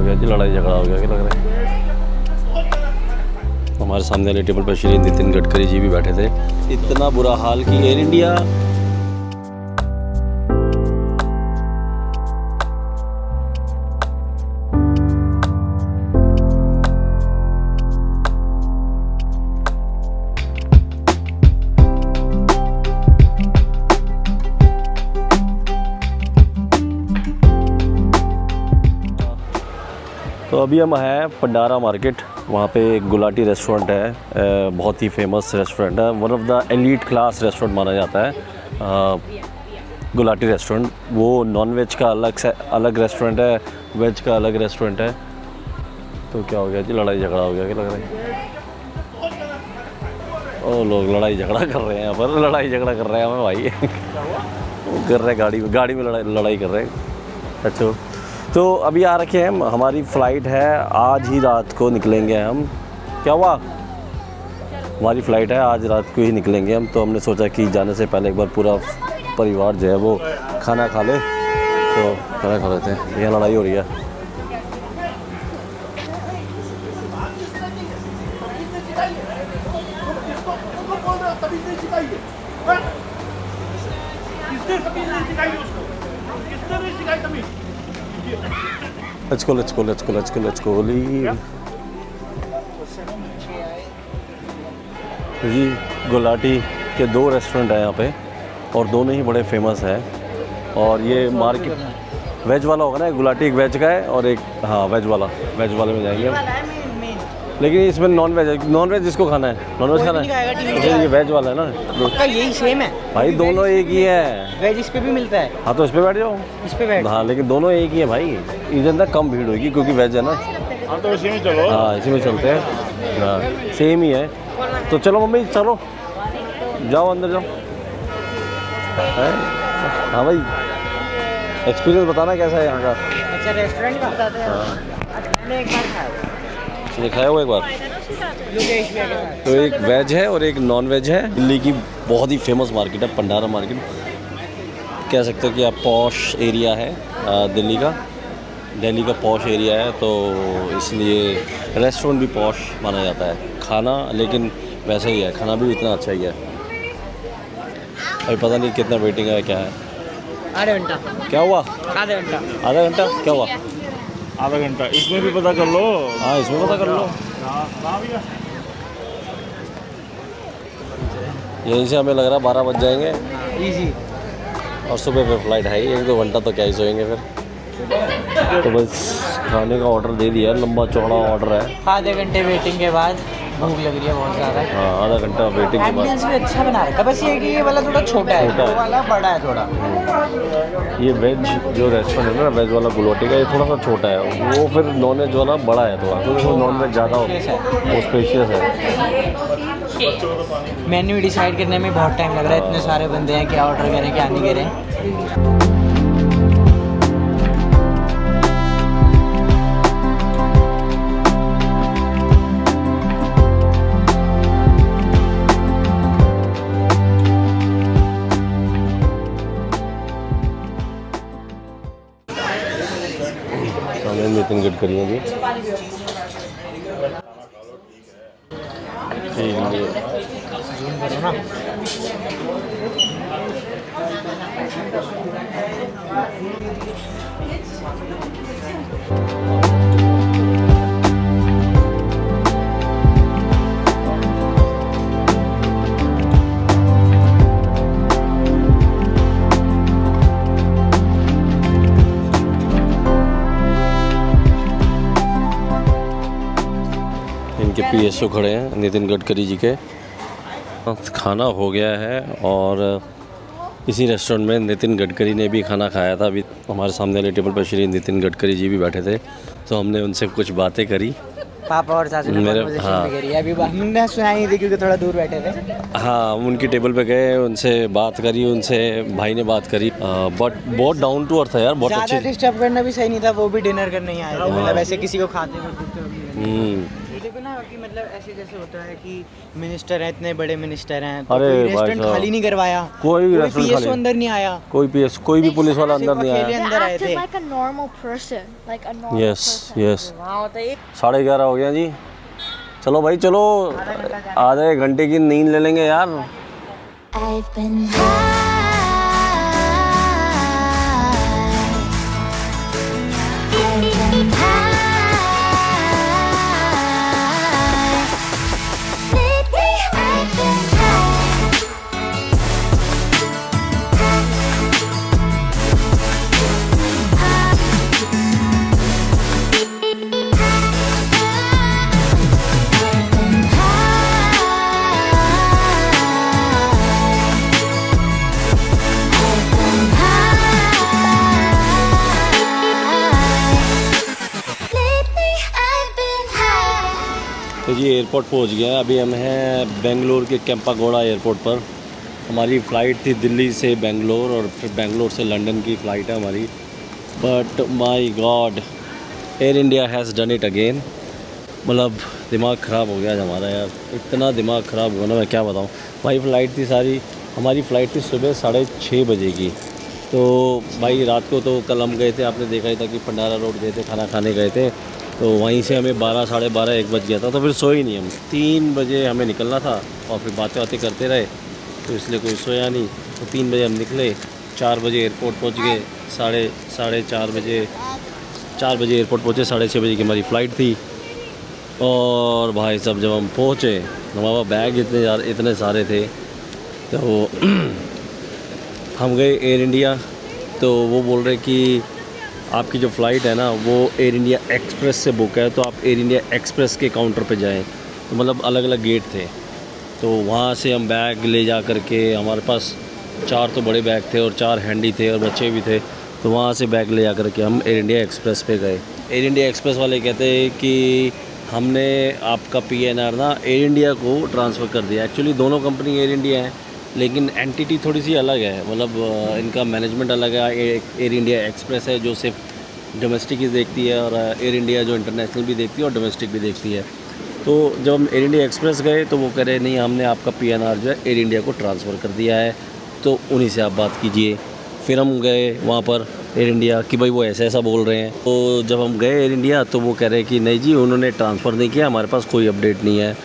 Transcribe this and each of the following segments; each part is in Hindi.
गया जी, लड़ाई झगड़ा हो गया, क्या लग रहा है। हमारे सामने वाले टेबल पर श्री नितिन गडकरी जी भी बैठे थे। इतना बुरा हाल कि एयर इंडिया तो अभी हम हैं पंडारा मार्केट। वहाँ पे एक गुलाटी रेस्टोरेंट है, बहुत ही फेमस रेस्टोरेंट है, one of the elite class restaurant माना जाता है गुलाटी रेस्टोरेंट। वो नॉन वेज का अलग रेस्टोरेंट है, वेज का अलग रेस्टोरेंट है। तो क्या हो गया जी, लड़ाई झगड़ा हो गया, क्या लग रहा है। ओ लोग लड़ाई झगड़ा कर रहे हैं यहाँ पर, लड़ाई झगड़ा कर रहे हैं हमें भाई कर रहे हैं गाड़ी में लड़ाई कर रहे हैं। अच्छा, तो अभी आ रखे हैं, हमारी फ़्लाइट है, आज ही रात को निकलेंगे हम। क्या हुआ? हमारी फ़्लाइट है, आज रात को ही निकलेंगे हम। तो हमने सोचा कि जाने से पहले एक बार पूरा परिवार जो है वो खाना खा ले। तो खाना खा लेते हैं, यहाँ लड़ाई हो रही है। Let's go. जी गुलाटी के दो रेस्टोरेंट हैं यहाँ पे और दोनों ही बड़े फेमस हैं। और ये मार्केट वेज वाला होगा ना, गुलाटी एक वेज का है और एक हाँ वेज वाले में जाएंगे। लेकिन इसमें नॉन वेज जिसको खाना है, नॉन वेज खाना है, ये वेज वाला है ना। यही सेम है भाई, दोनों एक ही है। वेज इस पे भी मिलता है। हाँ तो इस पे बैठ जाओ, इस पे बैठ। हाँ लेकिन दोनों एक ही है भाई। इधर ना कम भीड़ होगी क्योंकि वेज है ना। हाँ तो इसी में चलो। हाँ इसी में चलते हैं, हाँ सेम ही है। तो चलो मम्मी, चलो जाओ अंदर जाओ। हाँ भाई, एक्सपीरियंस बताना कैसा है यहाँ का। अच्छा, रेस्टोरेंट का बताते हैं। मैंने एक बार खाया, ये खाया हुआ एक बार। तो एक वेज है और एक नॉन वेज है। दिल्ली की बहुत ही फेमस मार्केट है पंडारा मार्केट, कह सकते हो कि आप पॉश एरिया है दिल्ली का पॉश एरिया है। तो इसलिए रेस्टोरेंट भी पॉश माना जाता है। खाना लेकिन वैसे ही है, खाना भी इतना अच्छा ही है। अभी पता नहीं कितना वेटिंग है, क्या है। आधा घंटा। क्या हुआ? आधा घंटा क्या हुआ? आधा घंटा इसमें भी पता कर लो। हाँ इसमें पता कर लो। यहीं से हमें लग रहा है 12 बज जाएंगे इजी। और सुबह पे फ्लाइट है ही, 1-2 घंटा तो क्या ही सोएंगे फिर। तो बस खाने का ऑर्डर दे दिया, लंबा चौड़ा ऑर्डर है। आधे घंटे वेटिंग के बाद भूख लग रही है बहुत ज़्यादा। हाँ आधा घंटा वेटिंग के बाद। एम्बियंस भी अच्छा बना रखा है, बस ये कि ये वाला थोड़ा छोटा है, वो वाला बड़ा है थोड़ा। ये वेज जो रेस्टोरेंट है ना, वेज वाला गुलाटी का, ये थोड़ा सा छोटा है। वो फिर नॉन वेज वाला बड़ा है थोड़ा, क्योंकि वो नॉन वेज ज़्यादा होता है, वो स्पेशियस है। मेन्यू डिसाइड करने में बहुत टाइम लग रहा है, इतने सारे बंदे हैं, क्या ऑर्डर करें क्या नहीं करें। नितिन गडकरी हैं जी। इनके PSO खड़े हैं नितिन गडकरी जी के। खाना हो गया है और इसी रेस्टोरेंट में नितिन गडकरी ने भी खाना खाया था। अभी हमारे सामने वाले टेबल पर श्री नितिन गडकरी जी भी बैठे थे, तो हमने उनसे कुछ बातें करी। पापा और चाचू ने कन्वर्सेशन भी करी। अभी हमने सुना ही थी क्योंकि थोड़ा दूर बैठे थे। हाँ, उनकी टेबल पे गए, उनसे बात करी, उनसे भाई ने बात करी। बट बहुत डाउन टू अर्थ है यार, बहुत अच्छी। ज़्यादा डिस्टर्ब करना भी सही नहीं था, वो भी डिनर करने ही आए थे, मतलब ऐसे किसी को खाते हुए। को ना कि मतलब ऐसे जैसे होता है कि मिनिस्टर हैं, इतने बड़े मिनिस्टर हैं, तो अरे कोई भाई रेस्टोरेंट साहब, खाली नहीं करवाया, कोई भी रेस्टोरेंट PSO खाली अंदर नहीं आया, कोई भी पुलिस वाला अंदर नहीं अकेले आया। अंदर आए acted थे। like a normal person, like a normal yes person. Yes, वहाँ होता है 11:30 हो गया जी। चलो भाई चलो, आधे घंटे की नींद ले लेंगे यार। I've been high. I've been high. Lately I've been तो जी एयरपोर्ट पहुंच गए हैं। अभी हम हैं बेंगलोर के कैंपागोड़ा एयरपोर्ट पर। हमारी फ़्लाइट थी दिल्ली से बेंगलोर और फिर बेंगलोर से लंदन की फ़्लाइट है हमारी। But my God, air India has done it again. मतलब दिमाग ख़राब हो गया आज हमारा यार, इतना दिमाग ख़राब हुआ ना मैं क्या बताऊँ। हमारी फ़्लाइट थी सारी, हमारी फ़्लाइट थी सुबह 6:30 बजे की। तो भाई रात को तो कल हम गए थे, आपने देखा ही था कि भंडारा रोड गए थे, खाना खाने गए थे। तो वहीं से हमें 12, साढ़े 12, 1 बज गया था। तो फिर सोए ही नहीं हम। 3 बजे हमें निकलना था और फिर बातें करते रहे, तो इसलिए कोई सोया नहीं। तो 3 बजे हम निकले, 4 बजे एयरपोर्ट पहुंच गए। साढ़े 4 बजे 4 बजे एयरपोर्ट पहुंचे, 6:30 बजे की हमारी फ़्लाइट थी। और भाई साहब जब हम पहुंचे, हमारा बैग इतने सारे थे। तो हम गए एयर इंडिया, तो वो बोल रहे कि आपकी जो फ़्लाइट है ना वो एयर इंडिया एक्सप्रेस से बुक है, तो आप एयर इंडिया एक्सप्रेस के काउंटर पे जाएं। तो मतलब अलग अलग गेट थे, तो वहाँ से हम बैग ले जा कर के, हमारे पास 4 तो बड़े बैग थे और 4 हैंडी थे और बच्चे भी थे। तो वहाँ से बैग ले जा कर के हम एयर इंडिया एक्सप्रेस पे गए। एयर इंडिया एक्सप्रेस वाले कहते हैं कि हमने आपका PNR ना एयर इंडिया को ट्रांसफ़र कर दिया। एक्चुअली दोनों कंपनी एयर इंडिया है, लेकिन एंटिटी थोड़ी सी अलग है। मतलब इनका मैनेजमेंट अलग है। एयर इंडिया एक्सप्रेस है जो सिर्फ डोमेस्टिक ही देखती है, और एयर इंडिया जो इंटरनेशनल भी देखती है और डोमेस्टिक भी देखती है। तो जब हम एयर इंडिया एक्सप्रेस गए तो वो कह रहे नहीं, हमने आपका PNR जो है एयर इंडिया को ट्रांसफ़र कर दिया है, तो उन्हीं से आप बात कीजिए। फिर हम गए वहाँ पर एयर इंडिया कि भाई वो ऐसा बोल रहे हैं। तो जब हम गए एयर इंडिया तो वो कह रहे हैं कि नहीं जी, उन्होंने ट्रांसफ़र नहीं किया, हमारे पास कोई अपडेट नहीं है,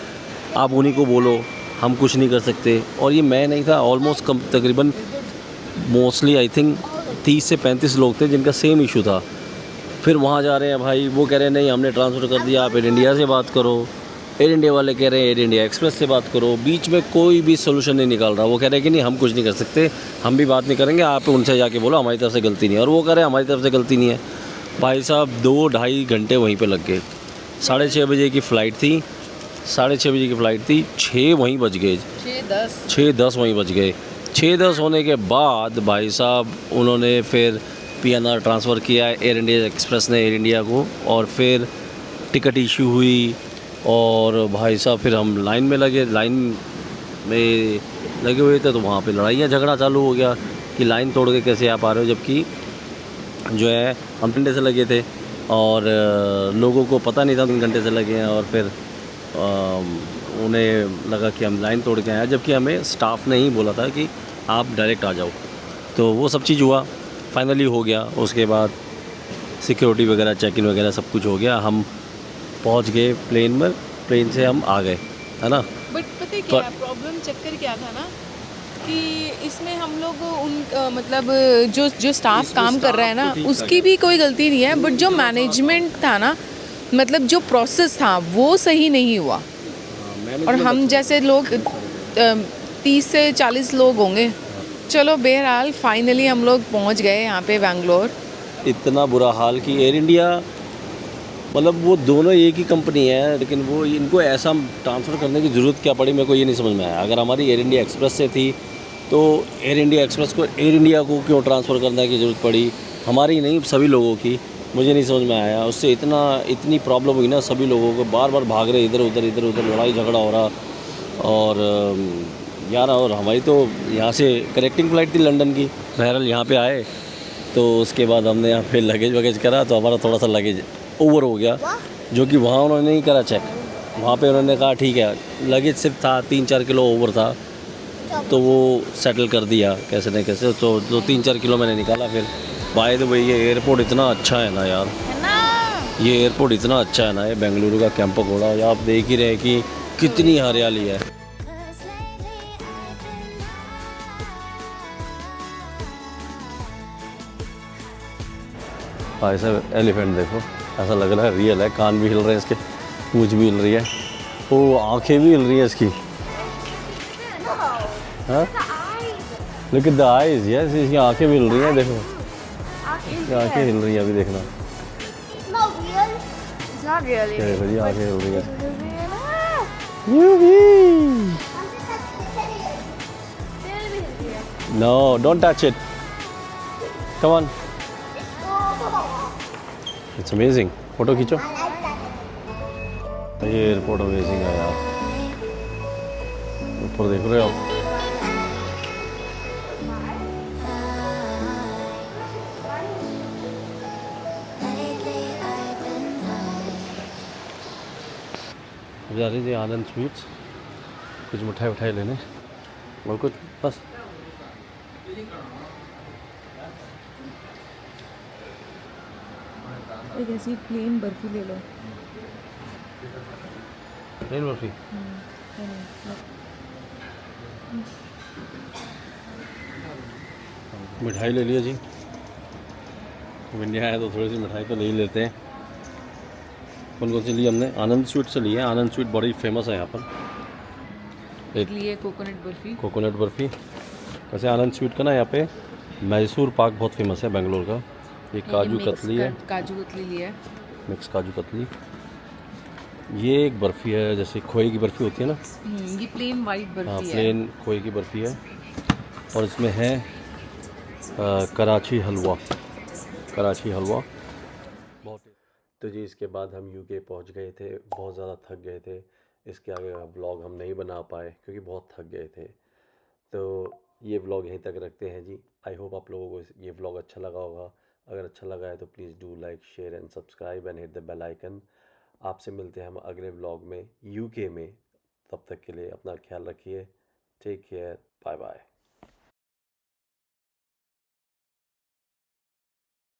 आप उन्हीं को बोलो, हम कुछ नहीं कर सकते। और ये मैं नहीं था, ऑलमोस्ट तकरीबन मोस्टली आई थिंक 30 से 35 लोग थे जिनका सेम इशू था। फिर वहाँ जा रहे हैं भाई, वो कह रहे हैं नहीं हमने ट्रांसफ़र कर दिया, आप एयर इंडिया से बात करो। एयर इंडिया वाले कह रहे हैं एयर इंडिया एक्सप्रेस से बात करो। बीच में कोई भी सोल्यूशन नहीं निकाल रहा। वो कह रहे हैं कि नहीं हम कुछ नहीं कर सकते, हम भी बात नहीं करेंगे, आप उनसे जाके बोलो हमारी तरफ से गलती नहीं है। और वो कह रहे हैं हमारी तरफ से गलती नहीं है। भाई साहब 2-2.5 घंटे वहीं पे लग गए। 6:30 बजे की फ़्लाइट थी, 6:30 बजे की फ़्लाइट थी, 6 वहीं बज गए, 6:10 वहीं बज गए। 6:10 होने के बाद भाई साहब उन्होंने फिर PNR ट्रांसफ़र किया है एयर इंडिया एक्सप्रेस ने एयर इंडिया को, और फिर टिकट इशू हुई। और भाई साहब फिर हम लाइन में लगे हुए थे, तो वहाँ पे लड़ाइयाँ झगड़ा चालू हो गया कि लाइन तोड़ के कैसे आप आ रहे हो, जबकि जो है हम 3 घंटे से लगे थे और लोगों को पता नहीं था 3 घंटे से लगे हैं। और फिर उन्हें लगा कि हम लाइन तोड़ के आए, जबकि हमें स्टाफ ने ही बोला था कि आप डायरेक्ट आ जाओ। तो वो सब चीज़ हुआ, फाइनली हो गया। उसके बाद सिक्योरिटी वगैरह, चेक इन वगैरह सब कुछ हो गया। हम पहुंच गए प्लेन में, प्लेन से हम आ गए, है ना। बट पता है क्या प्रॉब्लम, चक्कर क्या था ना कि इसमें हम लोग मतलब जो स्टाफ काम कर रहा है ना उसकी भी कोई गलती नहीं है, बट जो मैनेजमेंट था ना, मतलब जो प्रोसेस था वो सही नहीं हुआ। और हम जैसे लोग 30 से 40 लोग होंगे। चलो बहरहाल फाइनली हम लोग पहुंच गए यहाँ पे बेंगलोर। इतना बुरा हाल कि एयर इंडिया, मतलब वो दोनों एक ही कंपनी है, लेकिन वो इनको ऐसा ट्रांसफ़र करने की ज़रूरत क्या पड़ी, मेरे को ये नहीं समझ में आया। अगर हमारी एयर इंडिया एक्सप्रेस से थी तो एयर इंडिया एक्सप्रेस को एयर इंडिया को क्यों ट्रांसफ़र करने की ज़रूरत पड़ी, हमारी नहीं सभी लोगों की, मुझे नहीं समझ में आया। उससे इतनी प्रॉब्लम हुई ना, सभी लोगों को बार बार भाग रहे इधर उधर, लड़ाई झगड़ा हो रहा। और यार, और हमारी तो यहाँ से कनेक्टिंग फ़्लाइट थी लंदन की। बहरहाल यहाँ पे आए तो उसके बाद हमने यहाँ पे लगेज वगैज करा, तो हमारा थोड़ा सा लगेज ओवर हो गया, जो कि वहाँ उन्होंने नहीं करा चेक। वहाँ पे उन्होंने कहा ठीक है, लगेज सिर्फ था 3-4 किलो ओवर था, तो वो सेटल कर दिया कैसे न कैसे, तो जो 3-4 किलो मैंने निकाला फिर। बाय द वे ये एयरपोर्ट इतना अच्छा है ना यार, ये एयरपोर्ट इतना अच्छा है ना, ये बेंगलुरु का कैंपकोड़ा। आप देख ही रहे हैं कि कितनी हरियाली है। 'Cause lately I've been भाई साहब एलिफेंट देखो, ऐसा लग रहा है रियल है, कान भी हिल रहे हैं इसके, पूंछ भी हिल रही है, ओ आंखें भी हिल रही हैं इसकी। हाँ, look at the eyes, yes, इसकी आंखें भी हिल रही हैं, देखो इसकी आंखें हिल रही हैं, अभी देखना। It's not really. क्या देखो जी, आंखें हिल रही हैं। No, don't touch it, come on, it's amazing. Photo खींचो। ये एयरपोर्ट अमेजिंग है यार, ऊपर देख रहे हो आप। lately I've been high. जा रही थी आनंद स्वीट्स, कुछ मिठाई उठाई लेने और कुछ बस। एक ऐसी प्लेन बर्फी ले लो। प्लेन बर्फी, मिठाई ले लिया जी, इंडिया आए तो थोड़ी सी मिठाई तो ले ही लेते हैं। कौन कौन सी ली हमने? आनंद स्वीट से ली है, आनंद स्वीट बड़ी फेमस है यहाँ पर। एक लिए कोकोनट बर्फी। कोकोनट बर्फ़ी। वैसे आनंद स्वीट का ना यहाँ पे मैसूर पाक बहुत फेमस है बेंगलोर का। ये काजू कतली है, काजू कतली लिया है, मिक्स काजू कतली। ये एक बर्फ़ी है, जैसे खोए की बर्फ़ी होती है ना, ये प्लेन वाइट हाँ बर्फी है। प्लेन खोए की बर्फ़ी है। और इसमें है कराची हलवा, कराची हलवा बहुत। तो जी इसके बाद हम यूके पहुंच गए थे, बहुत ज़्यादा थक गए थे। इसके आगे का ब्लॉग हम नहीं बना पाए क्योंकि बहुत थक गए थे। तो ये ब्लॉग यहीं तक रखते हैं जी। आई होप आप लोगों को ये ब्लॉग अच्छा लगा होगा। अगर अच्छा लगा है तो please do like, share and subscribe and hit the bell icon. आपसे मिलते हैं हम अगले ब्लॉग में यूके में। तब तक के लिए अपना ख्याल रखिए। Take care, bye bye.